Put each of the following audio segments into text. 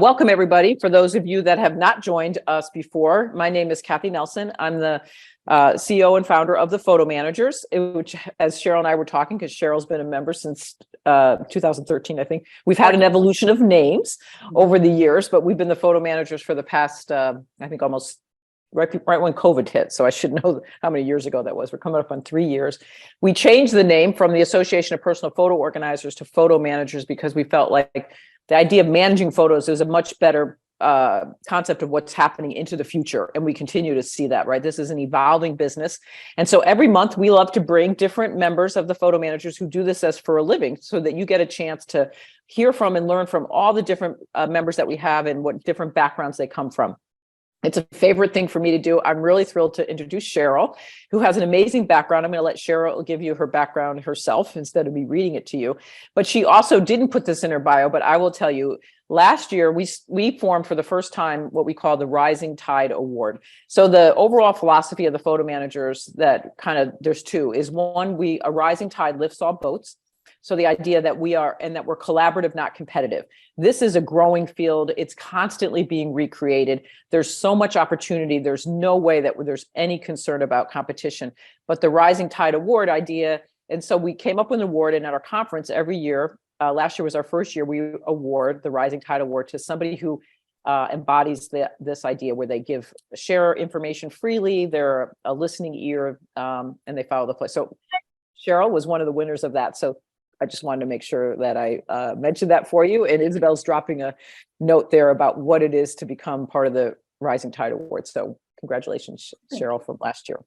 Welcome, everybody. For those of you that have not joined us before, my name is Kathy Nelson. I'm the CEO and founder of the Photo Managers, which, as Cheryl and I were talking, because Cheryl's been a member since 2013, I think. We've had an evolution of names over the years, but we've been the Photo Managers for the past, I think, almost right when COVID hit. So I should know how many years ago that was. We're coming up on 3 years. We changed the name from the Association of Personal Photo Organizers to Photo Managers because we felt like the idea of managing photos is a much better concept of what's happening into the future. And we continue to see that, right? This is an evolving business. And so every month we love to bring different members of the Photo Managers who do this as for a living so that you get a chance to hear from and learn from all the different members that we have and what different backgrounds they come from. It's a favorite thing for me to do. I'm really thrilled to introduce Cheryl, who has an amazing background. I'm going to let Cheryl give you her background herself instead of me reading it to you. But she also didn't put this in her bio, but I will tell you, last year we formed for the first time what we call the Rising Tide Award. So the overall philosophy of the Photo Managers that there's two, is one, a rising tide lifts all boats. So the idea that we're collaborative, not competitive. This is a growing field. It's constantly being recreated. There's so much opportunity. There's no way that there's any concern about competition. But the Rising Tide Award idea, and so we came up with an award, and at our conference every year, last year was our first year, we award the Rising Tide Award to somebody who embodies this idea where they share information freely, they're a listening ear, and they follow the place. So Cheryl was one of the winners of that. So I just wanted to make sure that I mentioned that for you. And Isabel's dropping a note there about what it is to become part of the Rising Tide Award. So congratulations, Cheryl, from last year.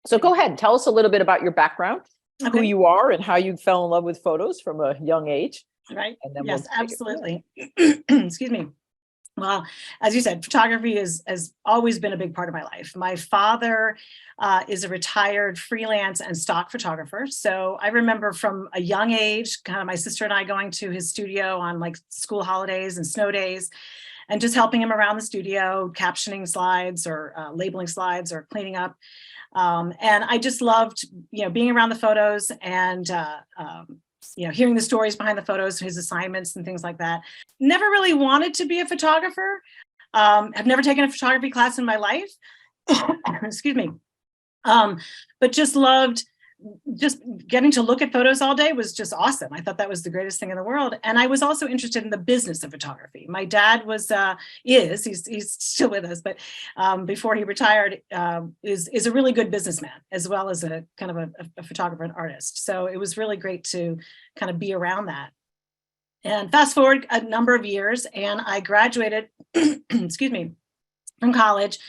So go ahead and tell us a little bit about your background, who you are, and how you fell in love with photos from a young age. Right. And then yes, absolutely. Excuse me. Well, as you said, photography has always been a big part of my life. My father is a retired freelance and stock photographer. So I remember from a young age, kind of my sister and I going to his studio on like school holidays and snow days and just helping him around the studio, captioning slides or labeling slides or cleaning up. And I just loved, being around the photos and hearing the stories behind the photos, his assignments and things like that. Never really wanted to be a photographer. I've never taken a photography class in my life. Excuse me. But just loved getting to look at photos all day was just awesome. I thought that was the greatest thing in the world. And I was also interested in the business of photography. My dad he's still with us, but before he retired, is a really good businessman, as well as a kind of a photographer and artist. So it was really great to kind of be around that. And fast forward a number of years, and I graduated, excuse me, from college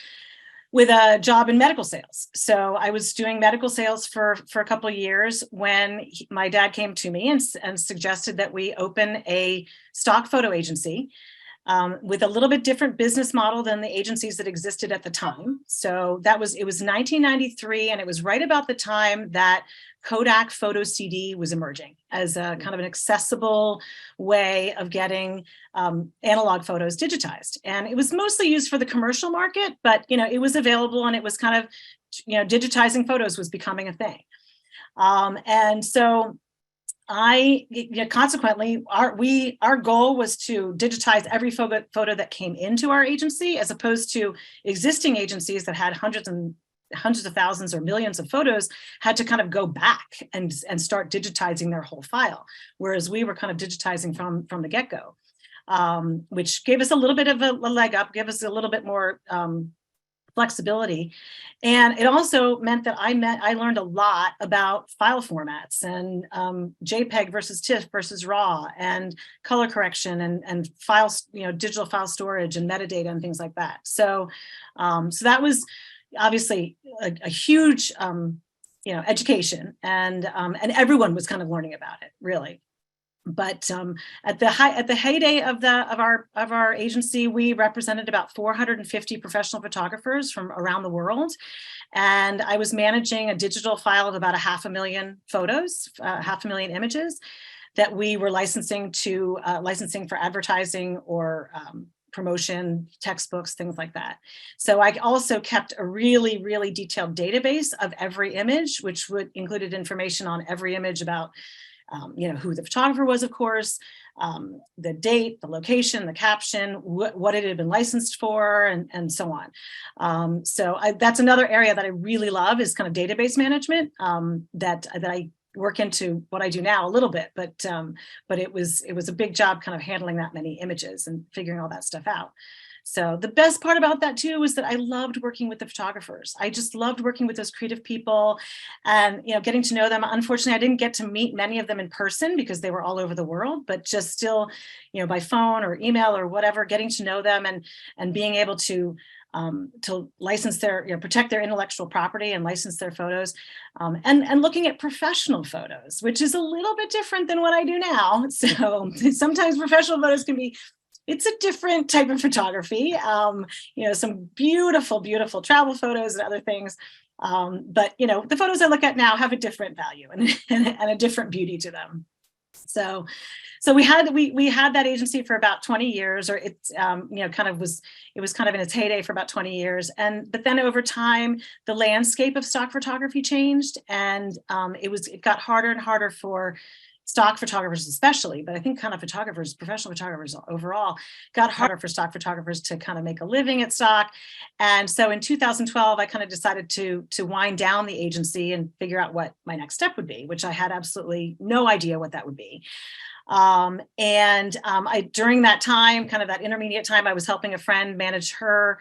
with a job in medical sales. So I was doing medical sales for a couple of years when my dad came to me and suggested that we open a stock photo agency with a little bit different business model than the agencies that existed at the time. So it was 1993, and it was right about the time that Kodak Photo CD was emerging as a kind of an accessible way of getting analog photos digitized. And it was mostly used for the commercial market, but it was available, and it was kind of, digitizing photos was becoming a thing. And so consequently, our goal was to digitize every photo that came into our agency, as opposed to existing agencies that had hundreds of thousands or millions of photos, had to kind of go back and start digitizing their whole file, whereas we were kind of digitizing from the get-go, which gave us a little bit of a leg up, gave us a little bit more flexibility. And it also meant that I learned a lot about file formats and JPEG versus TIFF versus RAW and color correction and files, digital file storage and metadata and things like that. So that was obviously a huge education, and everyone was kind of learning about it, really. But at the heyday of our agency, we represented about 450 professional photographers from around the world, and I was managing a digital file of about 500,000 photos, 500,000 images that we were licensing for advertising or promotion, textbooks, things like that. So I also kept a really, really detailed database of every image, which included information on every image about who the photographer was, of course, the date, the location, the caption, what it had been licensed for, and so on. That's another area that I really love, is kind of database management, that I work into what I do now a little bit, but it was a big job kind of handling that many images and figuring all that stuff out. So the best part about that too was that I loved working with the photographers. I just loved working with those creative people and, getting to know them. Unfortunately, I didn't get to meet many of them in person because they were all over the world, but just still, by phone or email or whatever, getting to know them and being able to license their, protect their intellectual property and license their photos, and looking at professional photos, which is a little bit different than what I do now. So sometimes professional photos it's a different type of photography, some beautiful, beautiful travel photos and other things. But the photos I look at now have a different value and a different beauty to them. So we had that agency for about 20 years, or it was kind of in its heyday for about 20 years. But then over time, the landscape of stock photography changed, and it got harder and harder for stock photographers especially, but I think kind of professional photographers overall, got harder for stock photographers to kind of make a living at stock. And so in 2012, I kind of decided to wind down the agency and figure out what my next step would be, which I had absolutely no idea what that would be. During that time, kind of that intermediate time, I was helping a friend manage her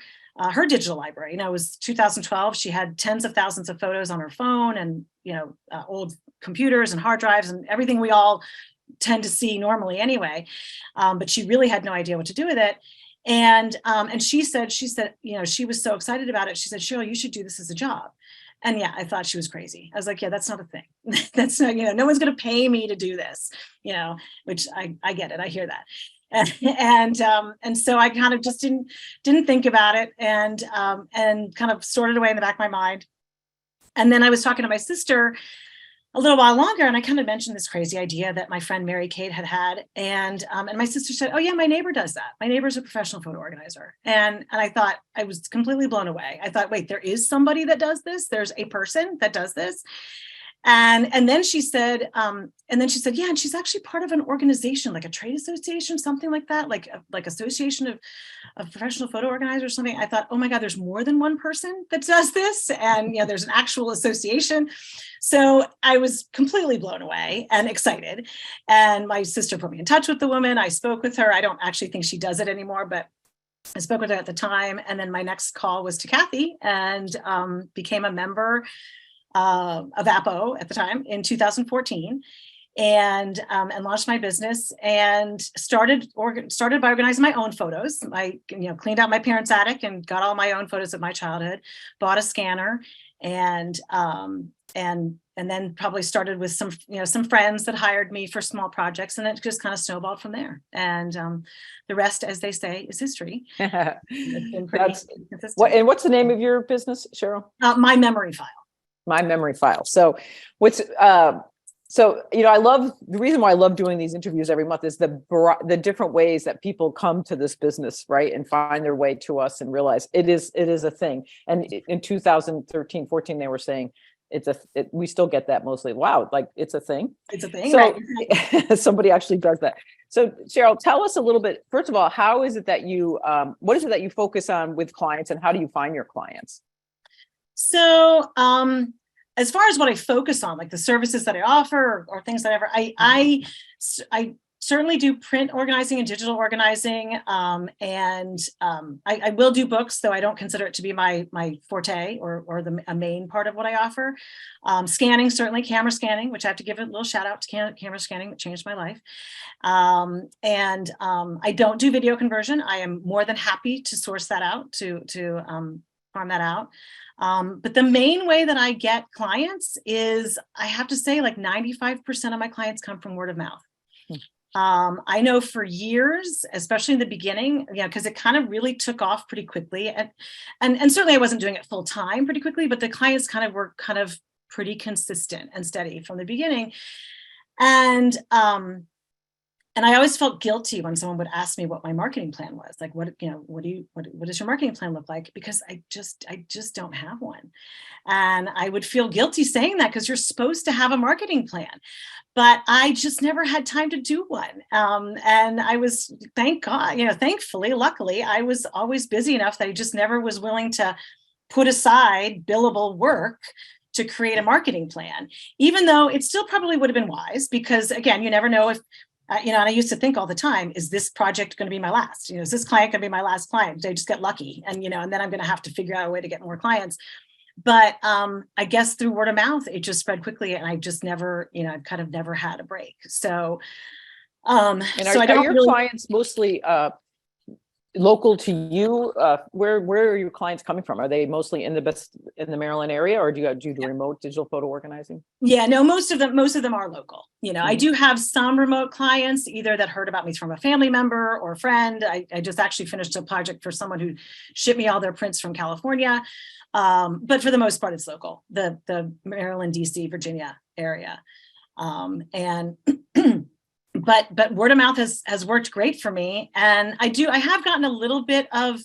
digital library. It was 2012. She had tens of thousands of photos on her phone, and old computers and hard drives and everything we all tend to see normally anyway. But she really had no idea what to do with it. And she said, she was so excited about it. She said, Cheryl, you should do this as a job. And yeah, I thought she was crazy. I was like, yeah, that's not a thing. That's not, no one's going to pay me to do this, which I get it. I hear that. And so I kind of just didn't think about it, and kind of stored it away in the back of my mind. And then I was talking to my sister a little while longer, and I kind of mentioned this crazy idea that my friend Mary Kate had, and my sister said, oh yeah, my neighbor does that. My neighbor's a professional photo organizer. And I thought, I was completely blown away. I thought, wait, there is somebody that does this. There's a person that does this. And then she said, yeah, and she's actually part of an organization, like a trade association, something like that, like association of professional photo organizers or something. I thought, oh my God, there's more than one person that does this. And there's an actual association. So I was completely blown away and excited. And my sister put me in touch with the woman. I spoke with her. I don't actually think she does it anymore, but I spoke with her at the time. And then my next call was to Kathy, and became a member of APO at the time in 2014, and launched my business, and started by organizing my own photos. I cleaned out my parents' attic and got all my own photos of my childhood, bought a scanner, and then probably started with some friends that hired me for small projects, and it just kind of snowballed from there. And the rest, as they say, is history. It's been pretty consistent. And what's the name of your business, Cheryl? My Memory File. My Memory File. So I love, the reason why I love doing these interviews every month is the different ways that people come to this business, right? And find their way to us and realize it is a thing. And in 2013, 14, they were saying we still get that mostly. Wow. Like it's a thing. It's a thing. So right? Somebody actually does that. So Cheryl, tell us a little bit, first of all, what is it that you focus on with clients, and how do you find your clients? So, as far as what I focus on, like the services that I offer or things that I certainly do print organizing and digital organizing. I will do books, though I don't consider it to be my forte or a main part of what I offer. Scanning, certainly camera scanning, which I have to give a little shout out to camera scanning, that changed my life. I don't do video conversion. I am more than happy to source that out, to farm that out. But the main way that I get clients is, I have to say, like 95% of my clients come from word of mouth. I know for years, especially in the beginning, because it kind of really took off pretty quickly, and certainly I wasn't doing it full time pretty quickly, but the clients were pretty consistent and steady from the beginning. And And I always felt guilty when someone would ask me what my marketing plan was. Like, what does your marketing plan look like? Because I just don't have one. And I would feel guilty saying that, because you're supposed to have a marketing plan, but I just never had time to do one. And I was, thank God, thankfully, luckily, I was always busy enough that I just never was willing to put aside billable work to create a marketing plan, even though it still probably would have been wise, because again, you never know if, and I used to think all the time, is this project going to be my last? Is this client going to be my last client? Did I just get lucky? And, and then I'm going to have to figure out a way to get more clients. But I guess through word of mouth, it just spread quickly, and I just never, kind of never had a break. So, and are your clients mostly local to you? Where are your clients coming from? Are they mostly in the Maryland area, or do you do remote digital photo organizing? Yeah, no, most of them are local. I do have some remote clients, either that heard about me from a family member or a friend. I just actually finished a project for someone who shipped me all their prints from California. But for the most part, it's local, the Maryland, DC, Virginia area. And but word of mouth has worked great for me. And I have gotten a little bit of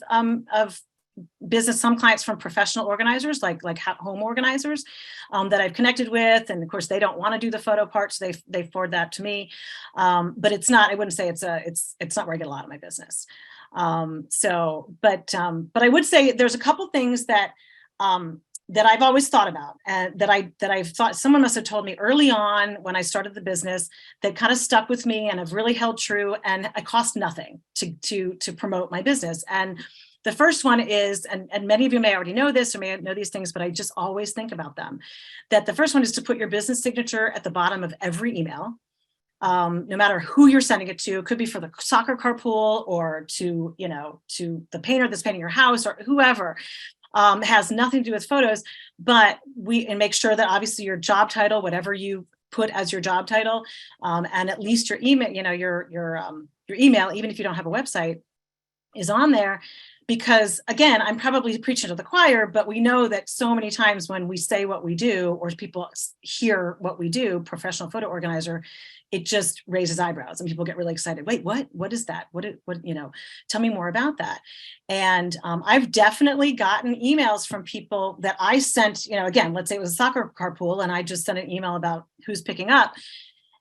business, some clients from professional organizers, like home organizers, that I've connected with. And of course, they don't want to do the photo part, so they forward that to me. But it's not, I wouldn't say it's not where I get a lot of my business. But I would say there's a couple things that I've always thought about, and that I've thought someone must have told me early on when I started the business, that kind of stuck with me and have really held true, and it cost nothing to promote my business. And the first one is, and many of you may already know this or may know these things, but I just always think about them, that the first one is to put your business signature at the bottom of every email. No matter who you're sending it to. It could be for the soccer carpool, or to the painter that's painting your house, or whoever. Has nothing to do with photos, but and make sure that obviously your job title, whatever you put as your job title, and at least your email, your email, even if you don't have a website, is on there. Because again, I'm probably preaching to the choir, but we know that so many times when we say what we do, or people hear what we do, professional photo organizer, it just raises eyebrows and people get really excited. Wait, what is that? What, tell me more about that. And I've definitely gotten emails from people that I sent, again, let's say it was a soccer carpool, and I just sent an email about who's picking up.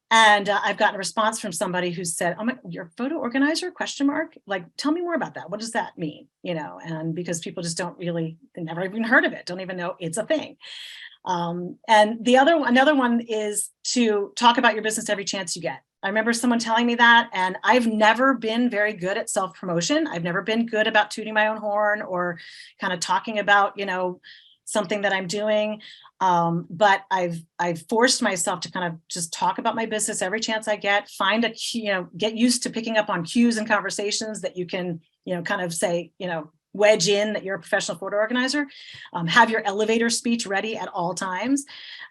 And I've gotten a response from somebody who said, "Oh, you're a photo organizer? ? Like, tell me more about that. What does that mean?" And because people just don't really, they never even heard of it, don't even know it's a thing. And another one is to talk about your business every chance you get. I remember someone telling me that, and I've never been very good at self-promotion. I've never been good about tooting my own horn, or kind of talking about, something that I'm doing. But I've forced myself to kind of just talk about my business every chance I get, get used to picking up on cues and conversations that you can, kind of say, wedge in that you're a professional photo organizer. Have your elevator speech ready at all times.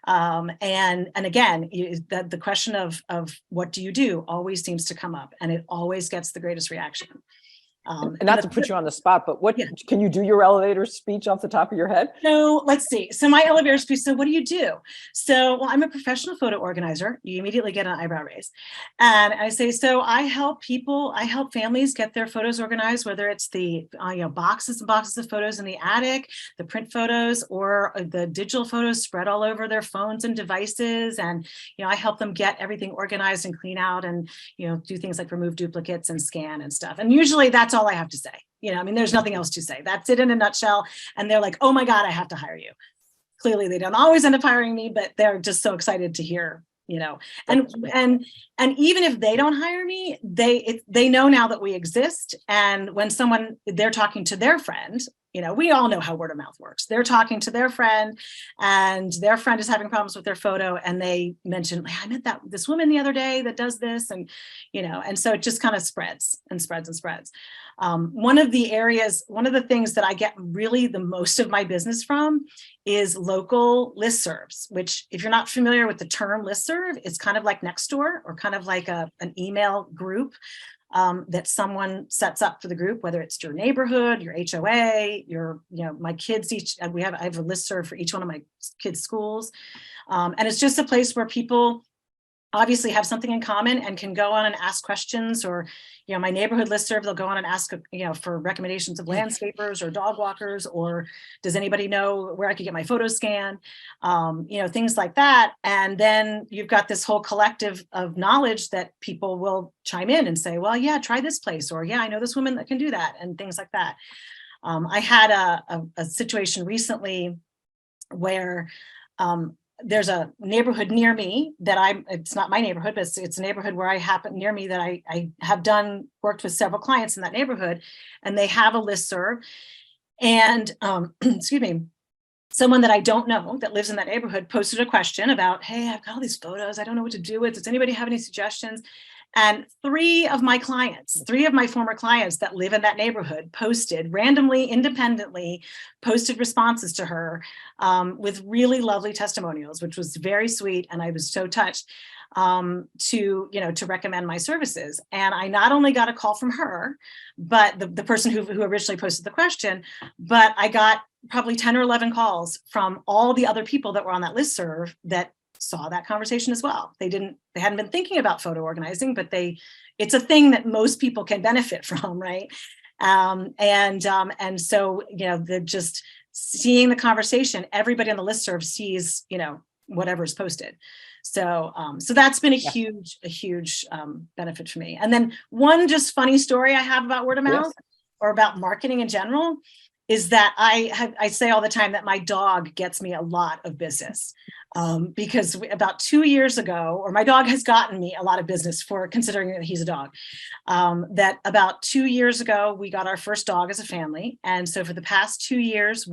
And again, the question of what do you do always seems to come up, and it always gets the greatest reaction. And not to put you on the spot, but can you do your elevator speech off the top of your head? So let's see. So my elevator speech. So what do you do? So, well, I'm a professional photo organizer. You immediately get an eyebrow raise. And I say, so I help families get their photos organized, whether it's the, boxes and boxes of photos in the attic, the print photos, or the digital photos spread all over their phones and devices. And, I help them get everything organized and clean out, and, do things like remove duplicates and scan and stuff. And usually that's all I have to say. There's nothing else to say. That's it in a nutshell. And they're like, "Oh my God, I have to hire you." Clearly they don't always end up hiring me, but they're just so excited to hear, and even if they don't hire me, they know now that we exist. And when they're talking to their friend, we all know how word of mouth works. They're talking to their friend, and their friend is having problems with their photo, and they mention, "I met this woman the other day that does this," and and so it just kind of spreads and spreads and spreads. One of the things that I get really the most of my business from is local listservs, which, if you're not familiar with the term listserv, it's kind of like Nextdoor, or kind of like an email group that someone sets up for the group, whether it's your neighborhood, your HOA, my kids, I have a listserv for each one of my kids' schools. And it's just a place where people obviously have something in common and can go on and ask questions, or, my neighborhood listserv, they'll go on and ask, for recommendations of landscapers or dog walkers, or does anybody know where I could get my photos scanned? Things like that. And then you've got this whole collective of knowledge that people will chime in and say, well, yeah, try this place, or yeah, I know this woman that can do that, and things like that. I had a situation recently where there's a neighborhood near me that it's not my neighborhood, but it's a neighborhood where I happen near me that I have worked with several clients in that neighborhood, and they have a listserv. And excuse me, someone that I don't know that lives in that neighborhood posted a question about, hey, I've got all these photos, I don't know what to do with. Does anybody have any suggestions? And three of my former clients that live in that neighborhood posted randomly, independently, posted responses to her with really lovely testimonials, which was very sweet. And I was so touched to recommend my services. And I not only got a call from her, but the person who originally posted the question, but I got probably 10 or 11 calls from all the other people that were on that listserv that saw that conversation as well. They hadn't been thinking about photo organizing, but it's a thing that most people can benefit from, right? And so, they're just seeing the conversation, everybody on the listserv sees, whatever's posted. So that's been a huge benefit for me. And then one just funny story I have about word of mouth or about marketing in general is that I say all the time that my dog gets me a lot of business. Because about 2 years ago, or my dog has gotten me a lot of business for considering that he's a dog, that about 2 years ago, we got our first dog as a family. And so for the past 2 years,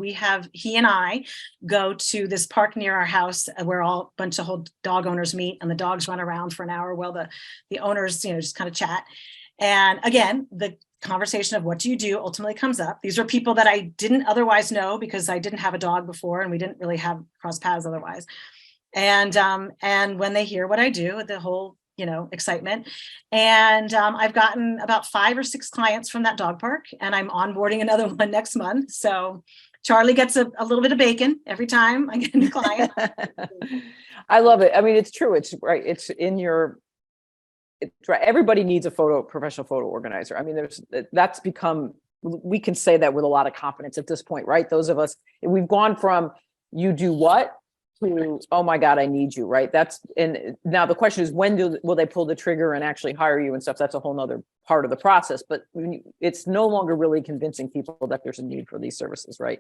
he and I go to this park near our house where a bunch of whole dog owners meet, and the dogs run around for an hour while the owners, just kind of chat. And again, the conversation of what do you do ultimately comes up. These are people that I didn't otherwise know because I didn't have a dog before, and we didn't really have cross paths otherwise. And when they hear what I do, the whole, excitement. And I've gotten about 5 or 6 clients from that dog park, and I'm onboarding another one next month. So Charlie gets a little bit of bacon every time I get a new client. I love it. I mean, it's true. It's right. It's right. Everybody needs a professional photo organizer. I mean, that's become, we can say that with a lot of confidence at this point, right? Those of us, we've gone from you do what to, oh my God, I need you, right? And now the question is, when will they pull the trigger and actually hire you and stuff? That's a whole nother part of the process, but it's no longer really convincing people that there's a need for these services, right?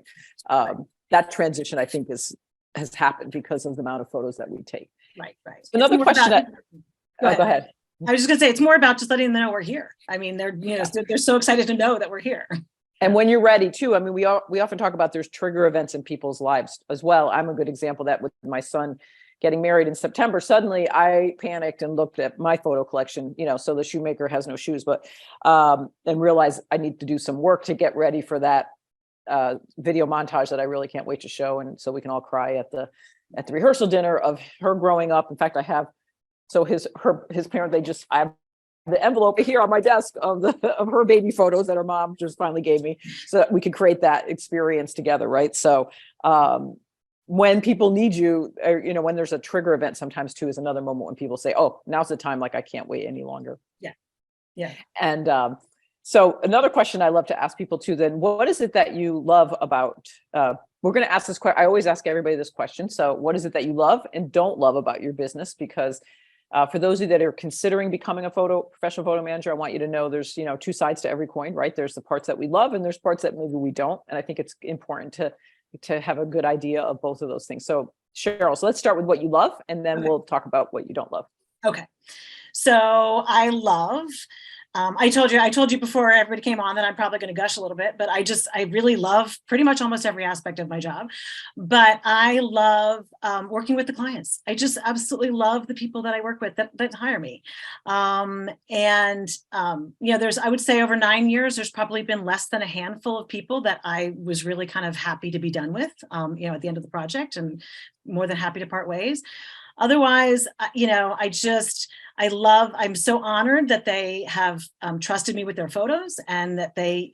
That transition, I think, has happened because of the amount of photos that we take. Right. Another question. Go ahead. I was just going to say, it's more about just letting them know we're here. I mean, they're so excited to know that we're here. And when you're ready too, I mean, we often talk about there's trigger events in people's lives as well. I'm a good example of that with my son getting married in September. Suddenly I panicked and looked at my photo collection, so the shoemaker has no shoes, but, and realized I need to do some work to get ready for that video montage that I really can't wait to show. And so we can all cry at the rehearsal dinner of her growing up. In fact, I have, so his parent, I have the envelope here on my desk of her baby photos that her mom just finally gave me so that we could create that experience together. Right. So, when people need you, or, when there's a trigger event, sometimes too is another moment when people say, oh, now's the time. Like, I can't wait any longer. Yeah. And, so another question I love to ask people too, then, what is it that you love about, we're going to ask this question. I always ask everybody this question. So what is it that you love and don't love about your business? Because for those of you that are considering becoming a professional photo manager, I want you to know there's, 2 sides to every coin, right? There's the parts that we love and there's parts that maybe we don't. And I think it's important to have a good idea of both of those things. So Cheryl, let's start with what you love, and then we'll talk about what you don't love. Okay. So I love, I told you before everybody came on that I'm probably going to gush a little bit, but I really love pretty much almost every aspect of my job. But I love working with the clients. I just absolutely love the people that I work with that hire me. I would say over 9 years, there's probably been less than a handful of people that I was really kind of happy to be done with, at the end of the project, and more than happy to part ways. Otherwise, I'm so honored that they have trusted me with their photos, and that they,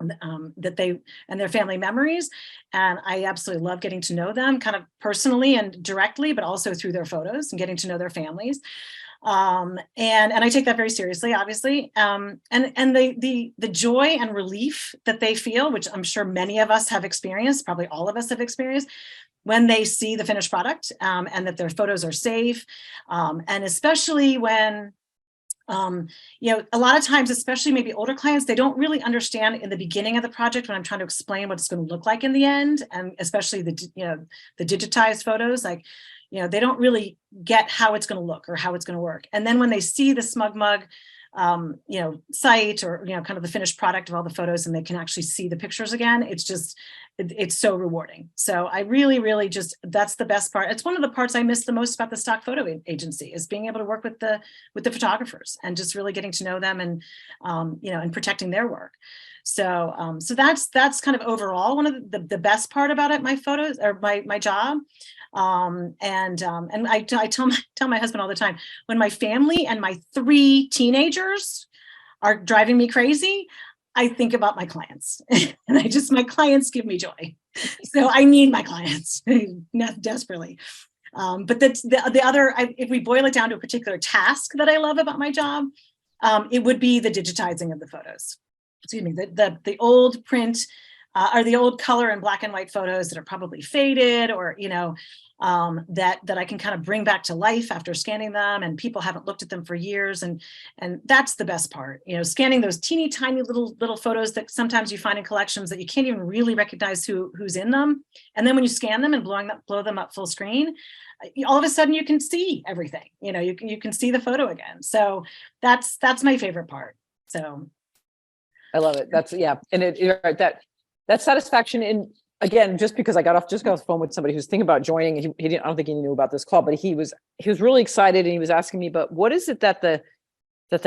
that they and their family memories. And I absolutely love getting to know them kind of personally and directly, but also through their photos and getting to know their families. And I take that very seriously, obviously. And the joy and relief that they feel, which I'm sure many of us have experienced, probably all of us have experienced, when they see the finished product, and that their photos are safe. And especially when, a lot of times, especially maybe older clients, they don't really understand in the beginning of the project when I'm trying to explain what it's going to look like in the end, and especially the digitized photos, like, they don't really get how it's going to look or how it's going to work. And then when they see the SmugMug, site, or, kind of the finished product of all the photos, and they can actually see the pictures again, it's so rewarding. So I really, really that's the best part. It's one of the parts I miss the most about the stock photo agency, is being able to work with the photographers and just really getting to know them, and, and protecting their work. So, that's kind of overall one of the best part about it, my photos, or my job. And I tell my husband all the time, when my family and my 3 teenagers are driving me crazy, I think about my clients, and my clients give me joy. So I need my clients desperately. But that's the other, if we boil it down to a particular task that I love about my job, it would be the digitizing of the photos. Excuse me, the old print, or the old color and black and white photos that are probably faded, or, that I can kind of bring back to life after scanning them, and people haven't looked at them for years. And that's the best part, scanning those teeny tiny little photos that sometimes you find in collections that you can't even really recognize who's in them. And then when you scan them and blow them up full screen, all of a sudden you can see everything, you can see the photo again. So that's my favorite part. So I love it. That's, yeah. And that satisfaction in, again, just because I got off the phone with somebody who's thinking about joining, he didn't, I don't think he knew about this call, but he was really excited, and he was asking me, but what is it that the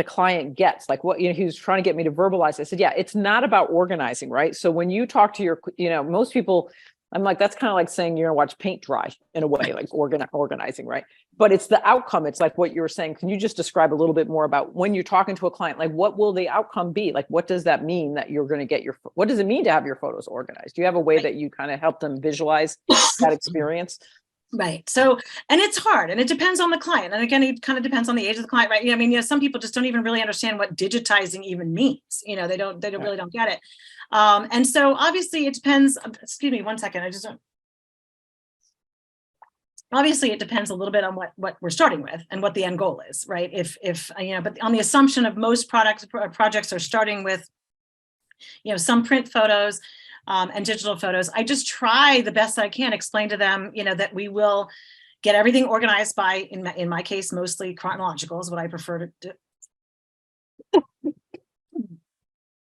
client gets? Like, what, he was trying to get me to verbalize. I said, yeah, it's not about organizing, right? So when you talk to your, most people, I'm like, that's kind of like saying you're gonna watch paint dry in a way, like organizing, right? But it's the outcome. It's like what you were saying. Can you just describe a little bit more about when you're talking to a client, like what will the outcome be? Like, what does that mean that you're going to get what does it mean to have your photos organized? Do you have a way that you kind of help them visualize that experience? Right. So, and it's hard, and it depends on the client. And again, it kind of depends on the age of the client, right? Some people just don't even really understand what digitizing even means. They really don't get it. And so obviously it depends. Excuse me, 1 second. Obviously it depends a little bit on what we're starting with and what the end goal is, right? But on the assumption of most projects are starting with, some print photos, and digital photos, I just try the best that I can explain to them, that we will get everything organized by, in my case, mostly chronological is what I prefer to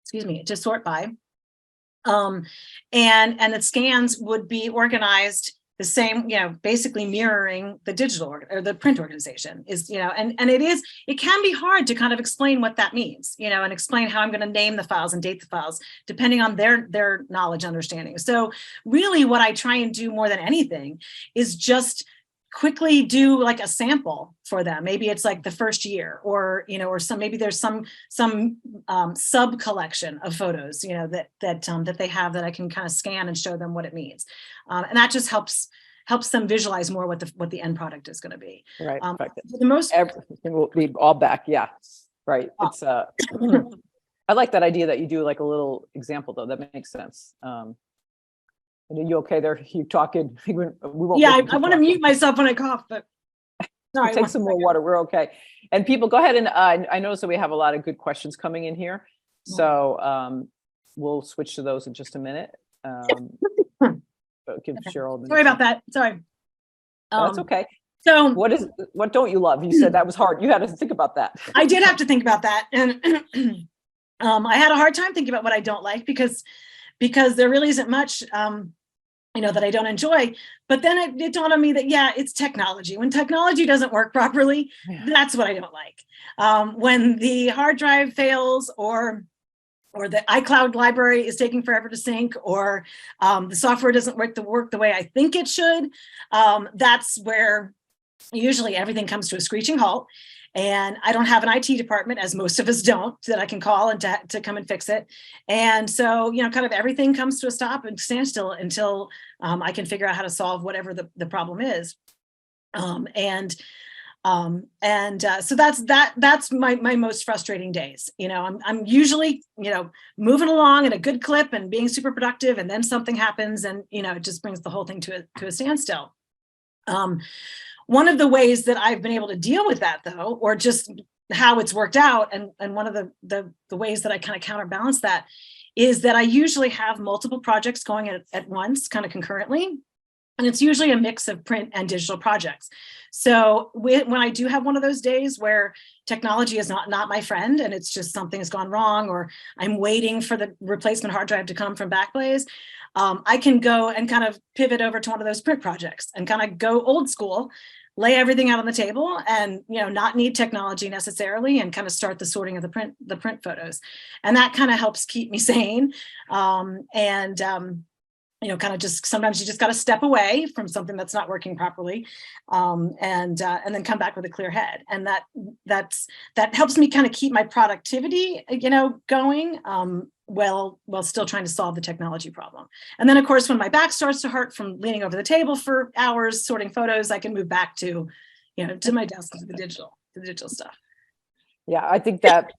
excuse me, to sort by. And the scans would be organized the same, basically mirroring the digital or the print organization is, and it can be hard to kind of explain what that means, and explain how I'm going to name the files and date the files depending on their knowledge, understanding. So really what I try and do more than anything is just quickly do like a sample for them. Maybe it's like the first year, or maybe there's some sub collection of photos, that they have that I can kind of scan and show them what it means, and that just helps them visualize more what the end product is going to be. Right. The most everything will be all back. Yeah. Right. It's I like that idea that you do like a little example though. That makes sense. Are you okay there? You talking? We won't. Yeah, I want to mute myself when I cough, but sorry. Take some more water. We're okay. And people, go ahead and I notice that we have a lot of good questions coming in here, so we'll switch to those in just a minute. Give Cheryl. Sorry about that. Sorry. That's okay. So what don't you love? You said that was hard. You had to think about that. I did have to think about that, and I had a hard time thinking about what I don't like because there really isn't much. That I don't enjoy, but then it dawned on me that, yeah, it's technology. When technology doesn't work properly, that's what I don't like. When the hard drive fails, or the iCloud library is taking forever to sync, or the software doesn't work the way I think it should, that's where usually everything comes to a screeching halt. And I don't have an IT department, as most of us don't, that I can call and to come and fix it. And so, kind of everything comes to a stop and standstill until I can figure out how to solve whatever the problem is. So that's my most frustrating days. I'm usually, moving along at a good clip and being super productive, and then something happens and, it just brings the whole thing to a standstill. One of the ways that I've been able to deal with that, though, or just how it's worked out, and one of the ways that I kind of counterbalance that is that I usually have multiple projects going at once, kind of concurrently. And it's usually a mix of print and digital projects. So when I do have one of those days where technology is not my friend, and it's just something has gone wrong, or I'm waiting for the replacement hard drive to come from Backblaze, I can go and kind of pivot over to one of those print projects and kind of go old school, lay everything out on the table, and not need technology necessarily, and kind of start the sorting of the print photos. And that kind of helps keep me sane. Kind of just sometimes you just got to step away from something that's not working properly, and then come back with a clear head. And that helps me kind of keep my productivity, going, while still trying to solve the technology problem. And then, of course, when my back starts to hurt from leaning over the table for hours sorting photos, I can move back to, to my desk to the digital stuff. Yeah, I think that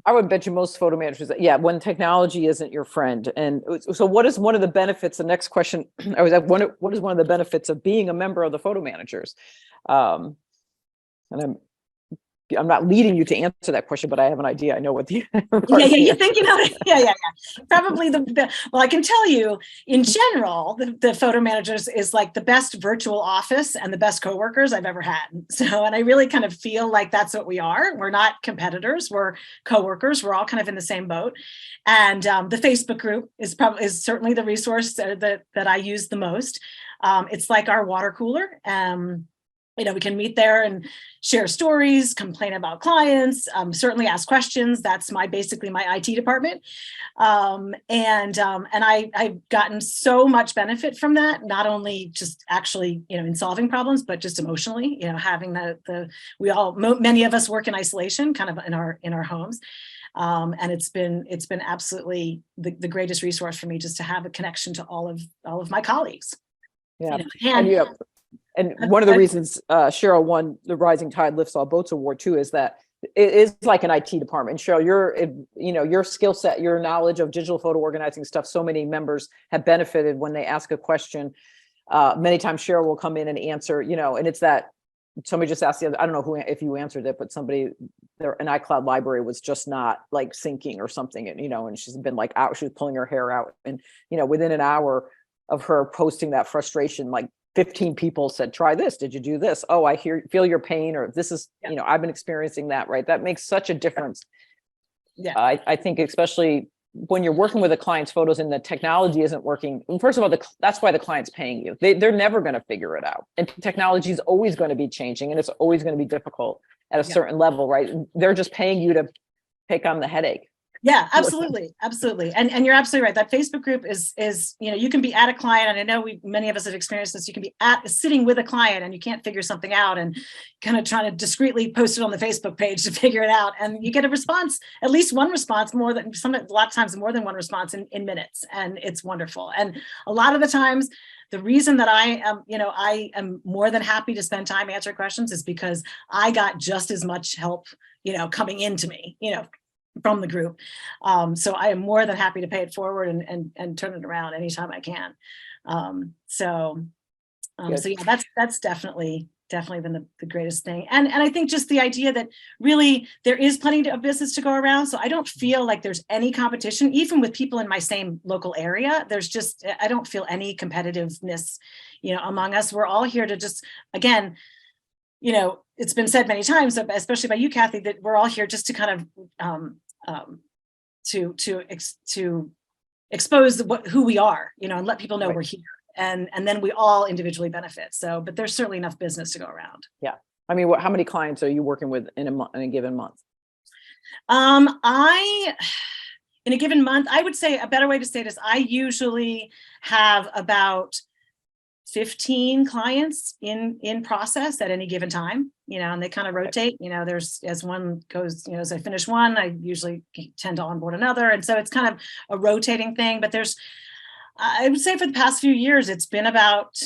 I would bet you most photo managers that, when technology isn't your friend. And so what is one of the benefits? The next question I was at, what is one of the benefits of being a member of the photo managers? And I'm not leading you to answer that question, but I have an idea. I know what the you think it. Yeah. Probably well, I can tell you in general, the photo managers is like the best virtual office and the best coworkers I've ever had. So, and I really kind of feel like that's what we are. We're not competitors, we're coworkers. We're all kind of in the same boat. And the Facebook group is certainly the resource that I use the most. It's like our water cooler. We can meet there and share stories, complain about clients, certainly ask questions. That's basically my IT department. And I've gotten so much benefit from that, not only just actually, in solving problems, but just emotionally, having many of us work in isolation, kind of in our homes. And it's been absolutely the greatest resource for me, just to have a connection to all of my colleagues. Yeah. And one of the reasons Cheryl won the Rising Tide Lifts All Boats Award too is that it is like an IT department. Cheryl, your skill set, your knowledge of digital photo organizing stuff, so many members have benefited when they ask a question. Many times Cheryl will come in and answer, and it's that somebody just asked the other, I don't know if you answered it, but an iCloud library was just not like syncing or something, and she's been like out, she was pulling her hair out, and within an hour of her posting that frustration, like 15 people said, try this. Did you do this? Oh, I feel your pain, or this is, I've been experiencing that, right? That makes such a difference. Yeah. I think especially when you're working with a client's photos and the technology isn't working. First of all, that's why the client's paying you. They're never going to figure it out. And technology is always going to be changing, and it's always going to be difficult at a certain level, right? They're just paying you to take on the headache. Yeah, absolutely. And you're absolutely right. That Facebook group is, you can be at a client, and I know many of us have experienced this. You can be sitting with a client and you can't figure something out, and kind of trying to discreetly post it on the Facebook page to figure it out. And you get a response, at least one response, a lot of times more than one response in minutes. And it's wonderful. And a lot of the times, the reason that I am more than happy to spend time answering questions is because I got just as much help, coming into me, from the group. So I am more than happy to pay it forward and turn it around anytime I can. So yeah, that's definitely been the greatest thing. And I think just the idea that really there is plenty of business to go around. So I don't feel like there's any competition, even with people in my same local area. I don't feel any competitiveness, among us. We're all here to just, again, it's been said many times, especially by you, Kathy, that we're all here just to kind of to expose who we are, and let people know we're here, and then we all individually benefit. So, but there's certainly enough business to go around. Yeah, I mean, how many clients are you working with in a given month? In a given month, I would say a better way to say it is I usually have about 15 clients in process at any given time, and they kind of rotate, there's, as one goes, as I finish one, I usually tend to onboard another. And so it's kind of a rotating thing, but I would say for the past few years, it's been about,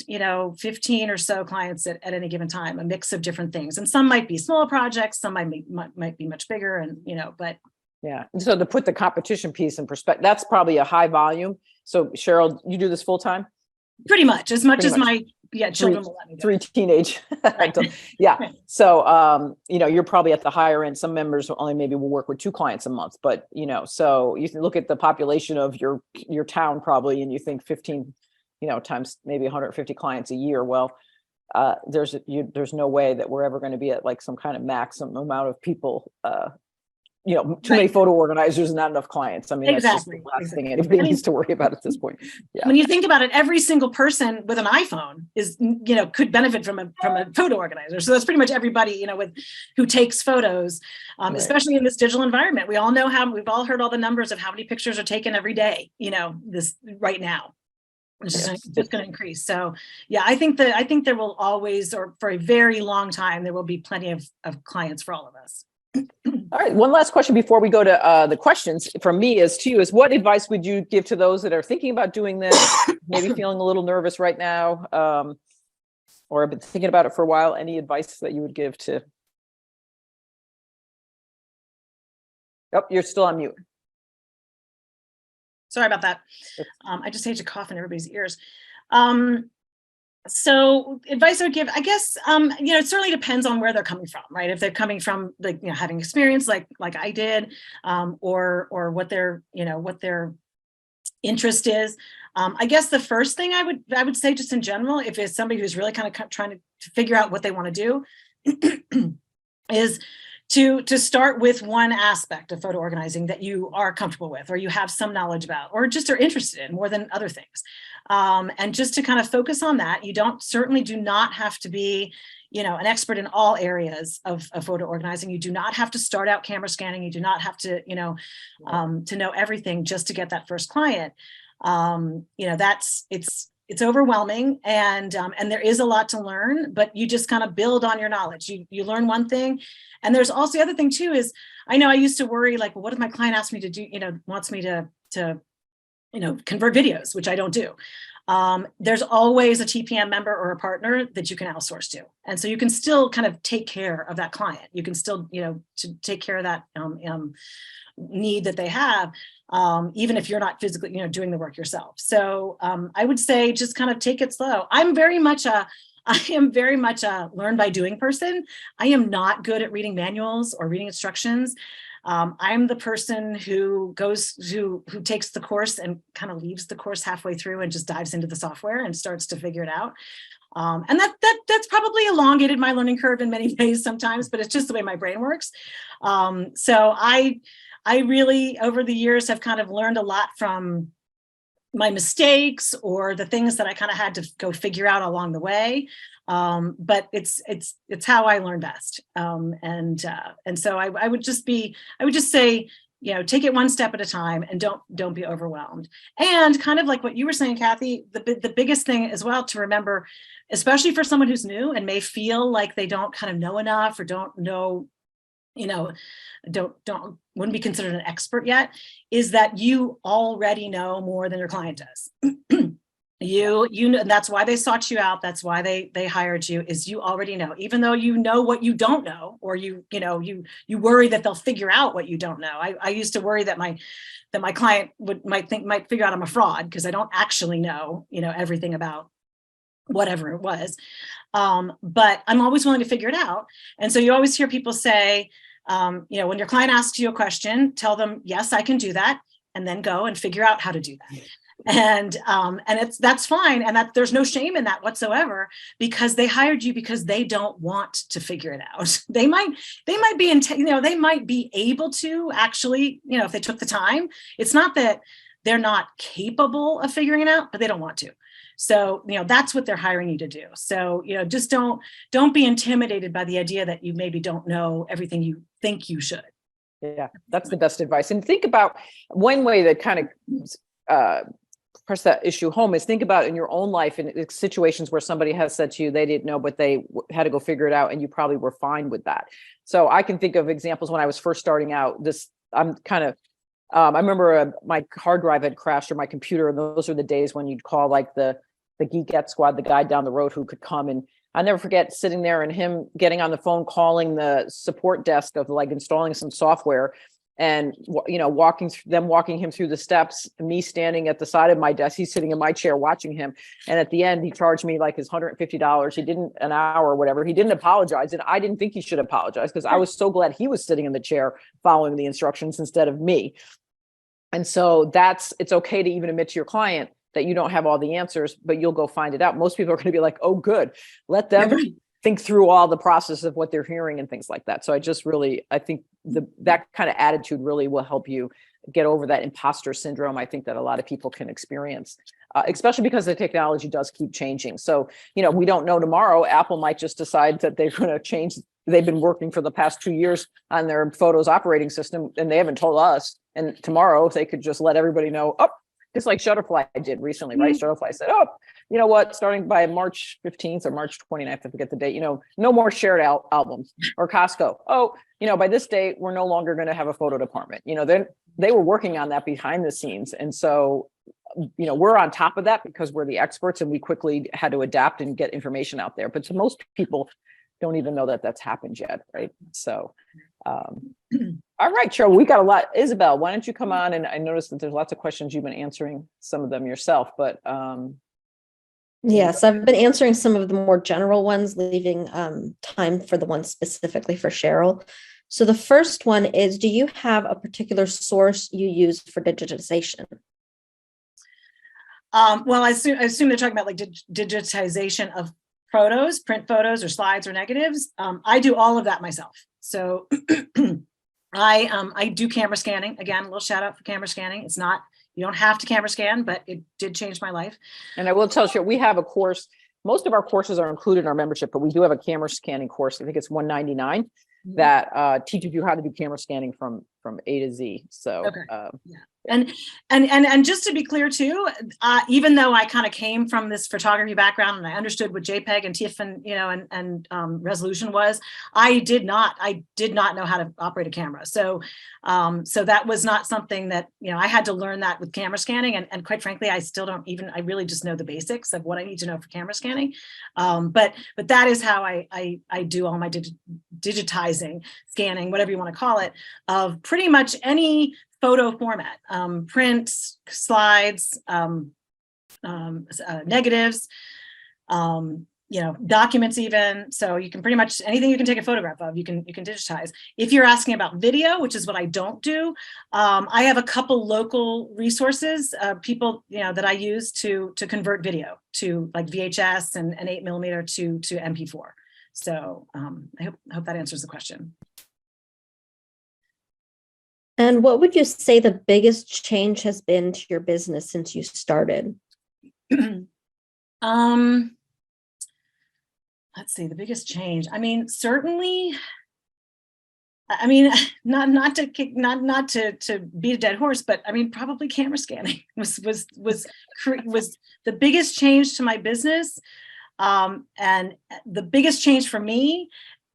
15 or so clients at any given time, a mix of different things. And some might be small projects, some might be much bigger, and, but. Yeah. So to put the competition piece in perspective, that's probably a high volume. So Cheryl, you do this full time? Pretty much as my children will let me do. Three teenage. Yeah. So, you're probably at the higher end. Some members only maybe will work with 2 clients a month, but, so you can look at the population of your town probably, and you think 15, times maybe 150 clients a year. Well, there's no way that we're ever going to be at like some kind of maximum amount of people, too many photo organizers and not enough clients. I mean, exactly. That's just the last thing anybody needs to worry about at this point. Yeah. When you think about it, every single person with an iPhone is, could benefit from a photo organizer. So that's pretty much everybody, who takes photos, especially in this digital environment. We've all heard all the numbers of how many pictures are taken every day, this right now. It's just going to increase. So yeah, I think there will always, or for a very long time, there will be plenty of clients for all of us. All right. One last question before we go to the questions from me is what advice would you give to those that are thinking about doing this, maybe feeling a little nervous right now, or have been thinking about it for a while? Any advice that you would give to? Oh, you're still on mute. Sorry about that. I just hate to cough in everybody's ears. So advice I would give, I guess, it certainly depends on where they're coming from, right? If they're coming from like, having experience like I did, or what their interest is. I guess the first thing I would say, just in general, if it's somebody who's really kind of trying to figure out what they want to do, is to start with one aspect of photo organizing that you are comfortable with, or you have some knowledge about, or just are interested in more than other things. And just to kind of focus on that. You certainly do not have to be, an expert in all areas of photo organizing. You do not have to start out camera scanning. You do not have to, to know everything just to get that first client. It's overwhelming, and there is a lot to learn, but you just kind of build on your knowledge. You learn one thing. And there's also the other thing too, is I know I used to worry, like, well, what if my client asks me to do, wants me to convert videos, which I don't do. There's always a TPM member or a partner that you can outsource to. And so you can still kind of take care of that client. You can still, to take care of that need that they have, even if you're not physically, doing the work yourself. So I would say just kind of take it slow. I am very much a learn by doing person. I am not good at reading manuals or reading instructions. I'm the person who takes the course and kind of leaves the course halfway through and just dives into the software and starts to figure it out. And that's probably elongated my learning curve in many ways sometimes, but it's just the way my brain works. So I really, over the years, have kind of learned a lot from my mistakes or the things that I kind of had to go figure out along the way. But it's how I learn best. And so I would just say, take it one step at a time and don't be overwhelmed. And kind of like what you were saying, Kathy, the biggest thing as well to remember, especially for someone who's new and may feel like they don't kind of know enough or don't know, wouldn't be considered an expert yet, is that you already know more than your client does. You know, and that's why they sought you out. That's why they hired you, is you already know, even though you know what you don't know, or you worry that they'll figure out what you don't know. I used to worry that my client might figure out I'm a fraud because I don't actually know, everything about whatever it was. But I'm always willing to figure it out. And so you always hear people say, when your client asks you a question, tell them, yes, I can do that. And then go and figure out how to do that. And that's fine. And that there's no shame in that whatsoever, because they hired you because they don't want to figure it out. They might be, they might be able to actually, if they took the time. It's not that they're not capable of figuring it out, but they don't want to. So, that's what they're hiring you to do. So, just don't be intimidated by the idea that you maybe don't know everything you think you should. Yeah, that's the best advice. And think about one way that kind of press that issue home is think about in your own life in situations where somebody has said to you they didn't know, but they had to go figure it out, and you probably were fine with that. So I can think of examples when I was first starting out. I'm kind of, I remember my hard drive had crashed or my computer, and those are the days when you'd call like the Geekette squad, the guy down the road who could come. And I never forget sitting there and him getting on the phone, calling the support desk of like installing some software, and walking him through the steps, me standing at the side of my desk, he's sitting in my chair watching him. And at the end, he charged me like his $150. He didn't, an hour or whatever. He didn't apologize. And I didn't think he should apologize because I was so glad he was sitting in the chair following the instructions instead of me. And so it's okay to even admit to your client that you don't have all the answers, but you'll go find it out. Most people are going to be like, oh, good. Let them think through all the process of what they're hearing and things like that. So I think that kind of attitude really will help you get over that imposter syndrome. I think that a lot of people can experience, especially because the technology does keep changing. So, we don't know tomorrow, Apple might just decide that they're going to change. They've been working for the past 2 years on their Photos operating system, and they haven't told us. And tomorrow they could just let everybody know, just like Shutterfly did recently, right? Shutterfly said, you know what, starting by March 15th or March 29th, I forget the date, no more shared albums. Or Costco. By this date, we're no longer going to have a photo department. They were working on that behind the scenes. And so, we're on top of that because we're the experts and we quickly had to adapt and get information out there. But to most people don't even know that that's happened yet, right? So, all right, Cheryl, we got a lot. Isabel, why don't you come on? And I noticed that there's lots of questions you've been answering, some of them yourself, but yes, I've been answering some of the more general ones, leaving time for the ones specifically for Cheryl. So the first one is, do you have a particular source you use for digitization? Well, I assume they're talking about like digitization of photos, print photos or slides or negatives. I do all of that myself. So I do camera scanning. Again, a little shout out for camera scanning. It's not, you don't have to camera scan, but it did change my life. And I will tell you, we have a course. Most of our courses are included in our membership, but we do have a camera scanning course. I think it's $199 that teaches you how to do camera scanning from A to Z. So, yeah. And just to be clear too, even though I kind of came from this photography background and I understood what JPEG and TIFF and resolution was, I did not know how to operate a camera. So that was not something that, I had to learn that with camera scanning. And quite frankly, I still don't I really just know the basics of what I need to know for camera scanning. But that is how I do all my digitizing, scanning, whatever you want to call it, of pretty much any photo format, print, slides, negatives, documents even. So you can pretty much, anything you can take a photograph of, you can digitize. If you're asking about video, which is what I don't do, I have a couple local resources, people, that I use to convert video to like VHS and 8mm to MP4. So I hope that answers the question. And what would you say the biggest change has been to your business since you started? Let's see, the biggest change. I mean, certainly, not to beat a dead horse, but I mean, probably camera scanning was the biggest change to my business, and the biggest change for me.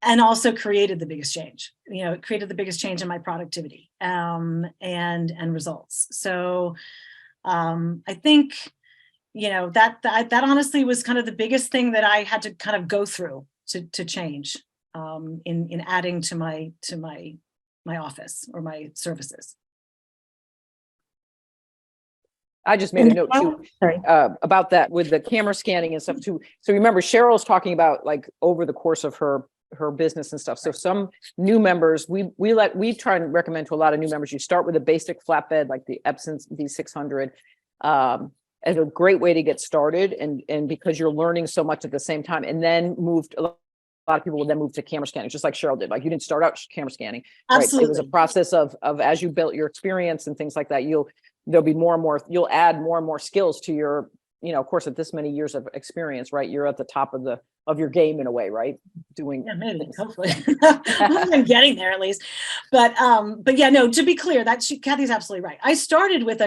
And also created the biggest change. It created the biggest change in my productivity and results. So I think that honestly was kind of the biggest thing that I had to kind of go through to change in adding to my office or my services. I just made a note too about that with the camera scanning and stuff too. So remember, Cheryl's talking about like over the course of her business and stuff. So some new members, we try and recommend to a lot of new members, you start with a basic flatbed like the Epson D600 as a great way to get started, and because you're learning so much at the same time, and then a lot of people will then move to camera scanning, just like Cheryl did. Like you didn't start out camera scanning. Absolutely. Right? It was a process of as you built your experience and things like that, there'll be more and more, you'll add more and more skills to your of course, at this many years of experience, right, you're at the top of your game in a way, right? Doing Yeah, maybe, things. hopefully. I'm getting there at least. But yeah, no, to be clear, Kathy's absolutely right. I started with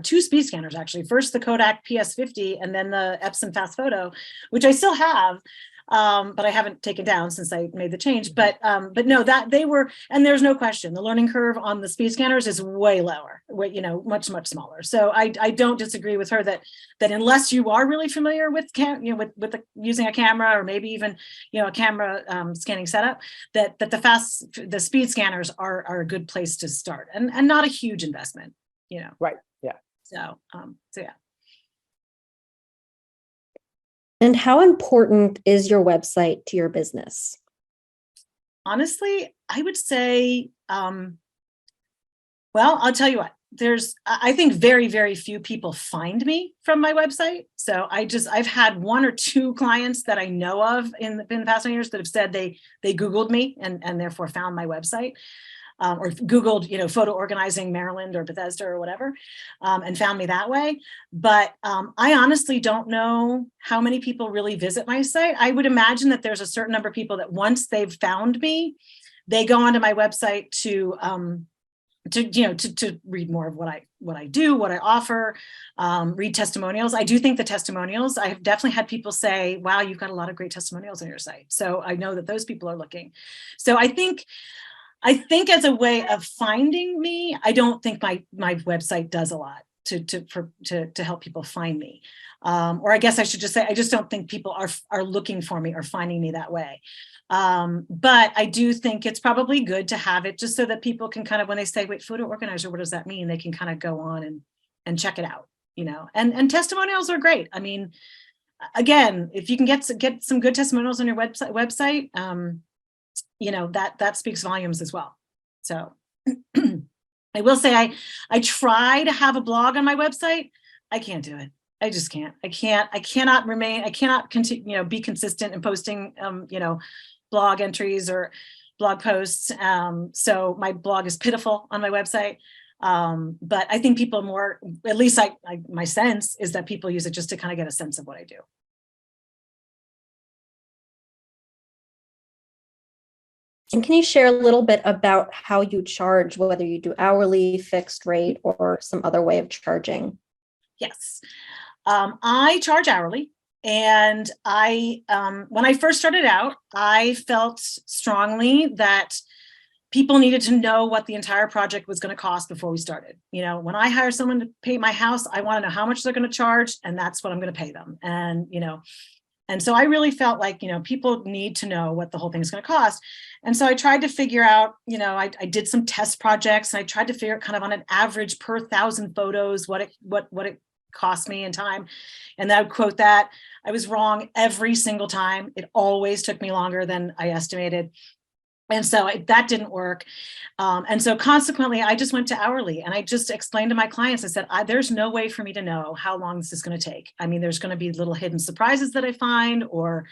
two speed scanners, actually. First the Kodak PS50 and then the Epson Fast Photo, which I still have. But I haven't taken down since I made the change. But no, that they were, and there's no question, the learning curve on the speed scanners is way lower, much smaller. So I don't disagree with her that unless you are really familiar with using a camera, or maybe even a camera scanning setup, that the speed scanners are a good place to start, and not a huge investment. Right. Yeah. So yeah. And how important is your website to your business? Honestly, I would say, well, I'll tell you what, I think very, very few people find me from my website. So I've had one or two clients that I know of in the past 10 years that have said they Googled me and therefore found my website. Or Googled, photo organizing Maryland or Bethesda or whatever, and found me that way. But I honestly don't know how many people really visit my site. I would imagine that there's a certain number of people that once they've found me, they go onto my website to read more of what I do, what I offer, read testimonials. I do think the testimonials, I have definitely had people say, wow, you've got a lot of great testimonials on your site. So I know that those people are looking. So I think as a way of finding me, I don't think my website does a lot to help people find me. Or I guess I should just say, I just don't think people are looking for me or finding me that way. But I do think it's probably good to have it just so that people can kind of, when they say, wait, photo organizer, what does that mean? They can kind of go on and check it out, and testimonials are great. I mean, again, if you can get some good testimonials on your website, that speaks volumes as well. So I will say I try to have a blog on my website. I can't do it. I just can't. I cannot continue, be consistent in posting, blog entries or blog posts. So my blog is pitiful on my website. But I think people more, at least my sense is that people use it just to kind of get a sense of what I do. And can you share a little bit about how you charge, whether you do hourly, fixed rate, or some other way of charging? Yes, I charge hourly. And when I first started out, I felt strongly that people needed to know what the entire project was going to cost before we started. When I hire someone to paint my house, I want to know how much they're going to charge, and that's what I'm going to pay them. And so I really felt like, people need to know what the whole thing is going to cost. And so I tried to figure out, I did some test projects, and I tried to figure out kind of on an average per 1,000 photos, what it cost me in time. And I would quote that. I was wrong every single time. It always took me longer than I estimated. And so that didn't work. And so consequently, I just went to hourly, and I just explained to my clients, I said, there's no way for me to know how long this is going to take. I mean, there's going to be little hidden surprises that I find, or,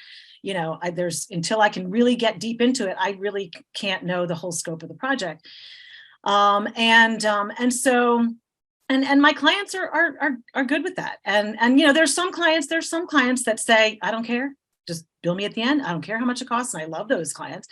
until I can really get deep into it, I really can't know the whole scope of the project. And so my clients are good with that. And there's some clients that say, I don't care, just bill me at the end. I don't care how much it costs. And I love those clients.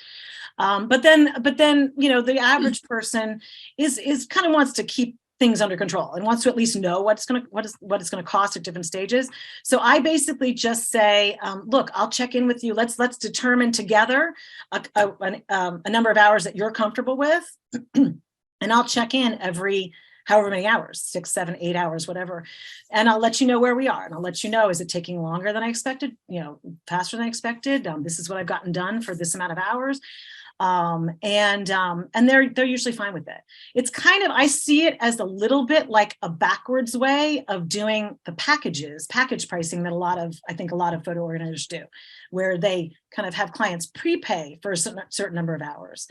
But then, the average person is kind of wants to keep things under control and wants to at least know what it's going to cost at different stages. So I basically just say, look, I'll check in with you. Let's determine together a number of hours that you're comfortable with, and I'll check in every however many hours, 6, 7, 8 hours, whatever. And I'll let you know where we are. And I'll let you know, is it taking longer than I expected? Faster than I expected? This is what I've gotten done for this amount of hours. And they're usually fine with it. It's kind of, I see it as a little bit like a backwards way of doing the package pricing that I think a lot of photo organizers do, where they kind of have clients prepay for a certain number of hours.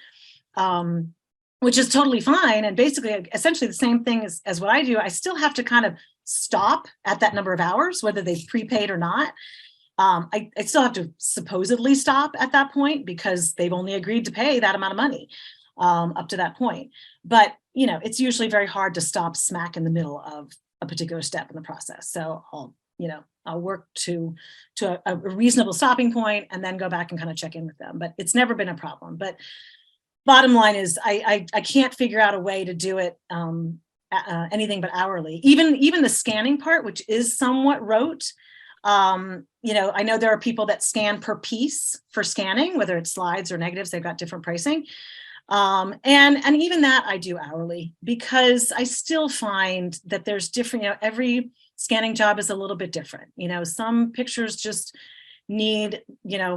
Which is totally fine. And basically, essentially the same thing as what I do. I still have to kind of stop at that number of hours, whether they've prepaid or not. I still have to supposedly stop at that point because they've only agreed to pay that amount of money up to that point. But, it's usually very hard to stop smack in the middle of a particular step in the process. So I'll work to a reasonable stopping point and then go back and kind of check in with them. But it's never been a problem. But bottom line is I can't figure out a way to do it anything but hourly. Even the scanning part, which is somewhat rote. I know there are people that scan per piece for scanning, whether it's slides or negatives, they've got different pricing. And even that I do hourly, because I still find that there's different, every scanning job is a little bit different. Some pictures just need,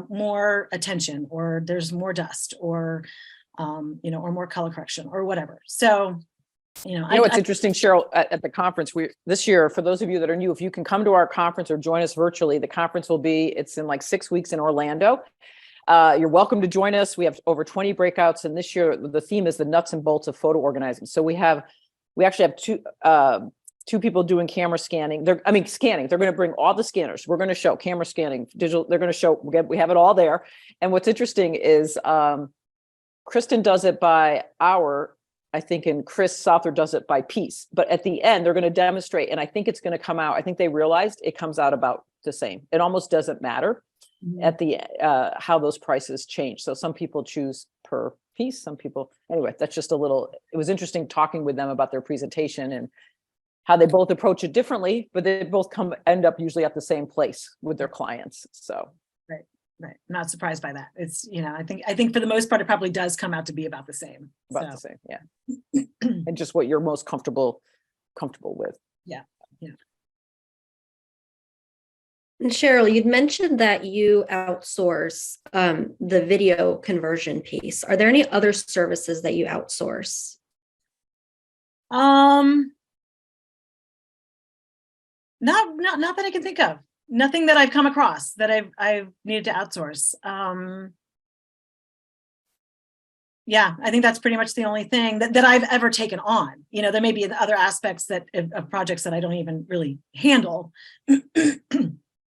more attention, or there's more dust, or or more color correction or whatever. So, it's interesting, Cheryl, at the conference this year, for those of you that are new, if you can come to our conference or join us virtually, the conference it's in like 6 weeks in Orlando. You're welcome to join us. We have over 20 breakouts, and this year the theme is the nuts and bolts of photo organizing. So we actually have two people doing camera scanning. Scanning. They're going to bring all the scanners. We're going to show camera scanning, digital. They're going to show. We have it all there. And what's interesting is Kristen does it by hour, I think, and Chris Souther does it by piece. But at the end, they're going to demonstrate, and I think it's going to come out. I think they realized it comes out about the same. It almost doesn't matter at the how those prices change. So some people choose per piece, some people. Anyway, that's just a little. It was interesting talking with them about their presentation and how they both approach it differently, but they both end up usually at the same place with their clients. So. Right. I'm not surprised by that. It's, I think for the most part, it probably does come out to be about the same. The same. Yeah. And just what you're most comfortable with. Yeah. And Cheryl, you'd mentioned that you outsource the video conversion piece. Are there any other services that you outsource? Not that I can think of. Nothing that I've come across that I've needed to outsource. Yeah, I think that's pretty much the only thing that I've ever taken on. There may be other aspects of projects that I don't even really handle.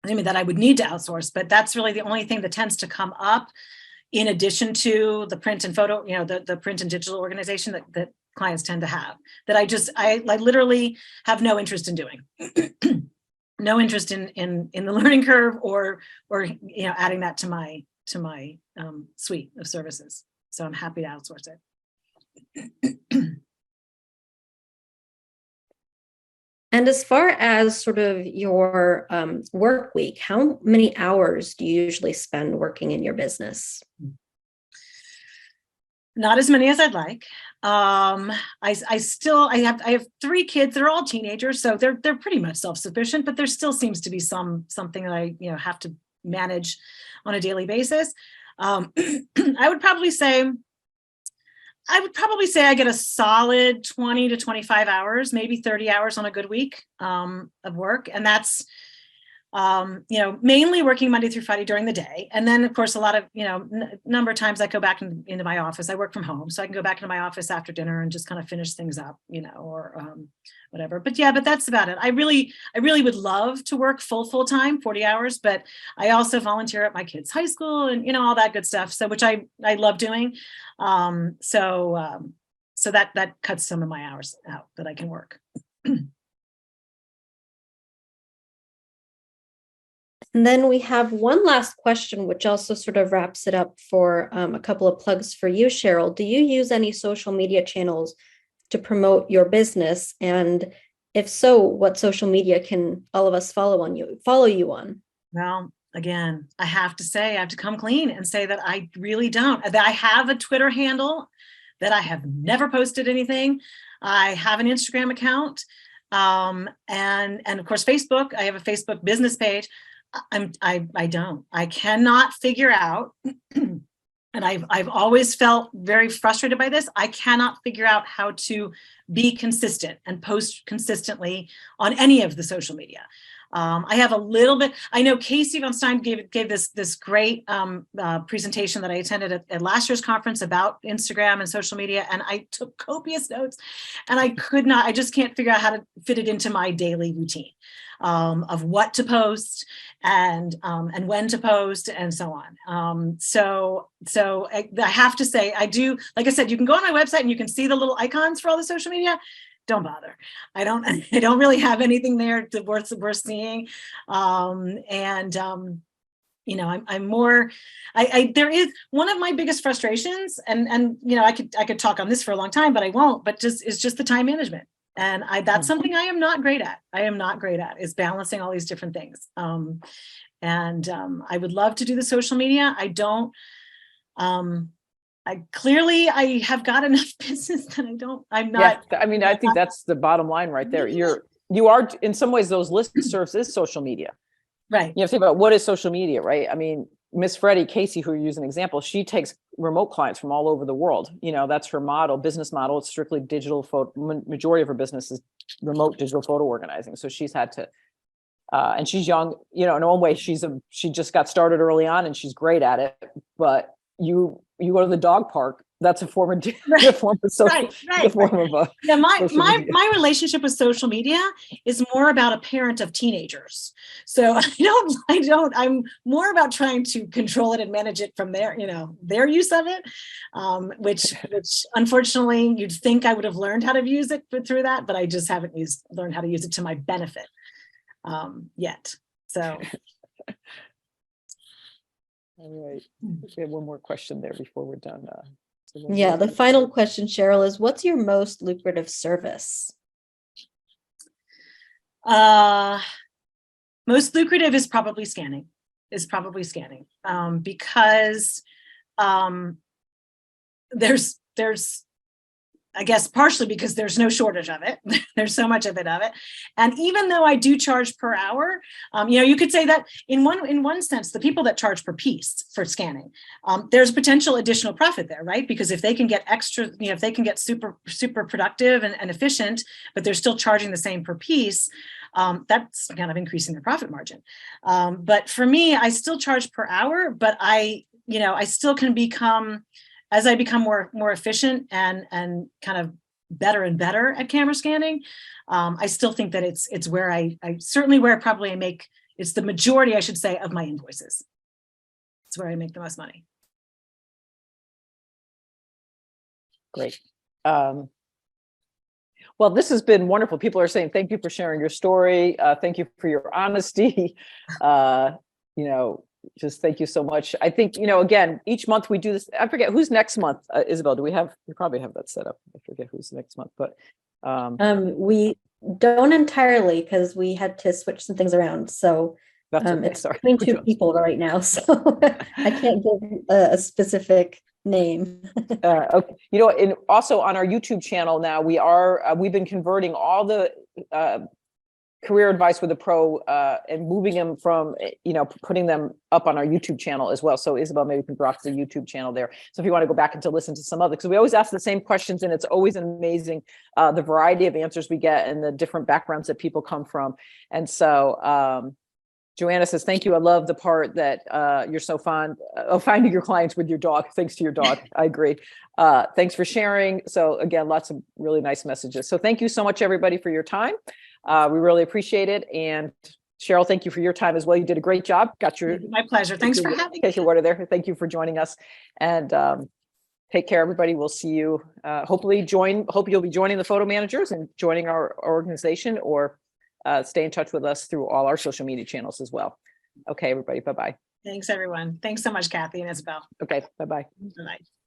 That I would need to outsource, but that's really the only thing that tends to come up in addition to the print and photo, the print and digital organization that clients tend to have, that I literally have no interest in doing. No interest in the learning curve or adding that to my suite of services. So I'm happy to outsource it. And as far as sort of your work week, how many hours do you usually spend working in your business? Not as many as I'd like. I have 3 kids. They're all teenagers, so they're pretty much self-sufficient, but there still seems to be something that I have to manage on a daily basis. I would probably say I get a solid 20 to 25 hours, maybe 30 hours on a good week of work, and that's mainly working Monday through Friday during the day. And then of course, a lot of, number of times I go back into my office. I work from home, so I can go back into my office after dinner and just kind of finish things up, or whatever. But that's about it. I really would love to work full time, 40 hours, but I also volunteer at my kids' high school and, all that good stuff. So, which I love doing. So that cuts some of my hours out that I can work. And then we have one last question, which also sort of wraps it up for a couple of plugs for you, Cheryl. Do you use any social media channels to promote your business? And if so, what social media can all of us follow you on? Well, again, I have to come clean and say that I really don't. I have a Twitter handle that I have never posted anything. I have an Instagram account, and of course, Facebook. I have a Facebook business page. I cannot figure out, and I've always felt very frustrated by this. I cannot figure out how to be consistent and post consistently on any of the social media. I have a little bit. I know Casey Von Stein gave this great presentation that I attended at last year's conference about Instagram and social media, and I took copious notes, and I just can't figure out how to fit it into my daily routine of what to post and when to post and so on. So I have to say, I do, like I said, you can go on my website and you can see the little icons for all the social media. don't bother. I don't I don't really have anything there to worth seeing. You know, I'm more, there is one of my biggest frustrations, and you know, I could talk on this for a long time, but I won't, but is just the time management. And that's something I am not great at. I am not great at, is balancing all these different things. I would love to do the social media. I don't, I have got enough business that I'm not. Yeah, I mean, I think that's the bottom line right there. You are, in some ways, those listservs is social media. Right. You have to think about what is social media, right? I mean, Miss Freddie Casey, who you use an example, she takes remote clients from all over the world. You know, that's her business model. It's strictly digital photo. Majority of her business is remote digital photo organizing. So she's had to, and she's young, you know, in her own way, she just got started early on and she's great at it. But you go to the dog park, that's a form of Right. form of social, Right. form of yeah, media. my relationship with social media is more about a parent of teenagers. So I'm more about trying to control it and manage it from their, you know, their use of it, which unfortunately you'd think I would have learned how to use it through that, but I just haven't learned how to use it to my benefit yet. So. All right. We have one more question there before we're done. Yeah, the final question, Cheryl, is what's your most lucrative service? Most lucrative is probably scanning, because there's I guess partially because there's no shortage of it. There's so much of it. And even though I do charge per hour, you know, you could say that in one sense, the people that charge per piece for scanning, there's potential additional profit there, right? Because if they can get extra, you know, if they can get super productive and efficient, but they're still charging the same per piece, that's kind of increasing their profit margin. But for me, I still charge per hour, but I still can become, as I become more efficient and kind of better and better at camera scanning, I still think that it's where I certainly where probably I make, it's the majority, I should say, of my invoices. It's where I make the most money. Great. Well, this has been wonderful. People are saying, thank you for sharing your story. Thank you for your honesty. You know, just thank you so much. I think, you know, again, each month we do this. I forget who's next month. Isabel, we probably have that set up. I forget who's next month, but we don't entirely, because we had to switch some things around. So it's between two people right now. So I can't give a specific name. Okay. You know, and also on our YouTube channel now, we've been converting all the career advice with a pro and moving them from, you know, putting them up on our YouTube channel as well. So Isabel, maybe you can drop the YouTube channel there. So if you want to go back and to listen to some other, because we always ask the same questions and it's always amazing the variety of answers we get and the different backgrounds that people come from. And so Joanna says, thank you. I love the part that you're so fond of finding your clients with your dog. Thanks to your dog. I agree. Thanks for sharing. So again, lots of really nice messages. So thank you so much, everybody, for your time. We really appreciate it. And Cheryl, thank you for your time as well. You did a great job. My pleasure. Thanks for having me. Get your water there. Thank you for joining us. And take care, everybody. We'll see you. Hope you'll be joining the photo managers and joining our organization, or stay in touch with us through all our social media channels as well. Okay, everybody. Bye-bye. Thanks, everyone. Thanks so much, Kathy and Isabel. Okay, bye-bye. Bye-bye.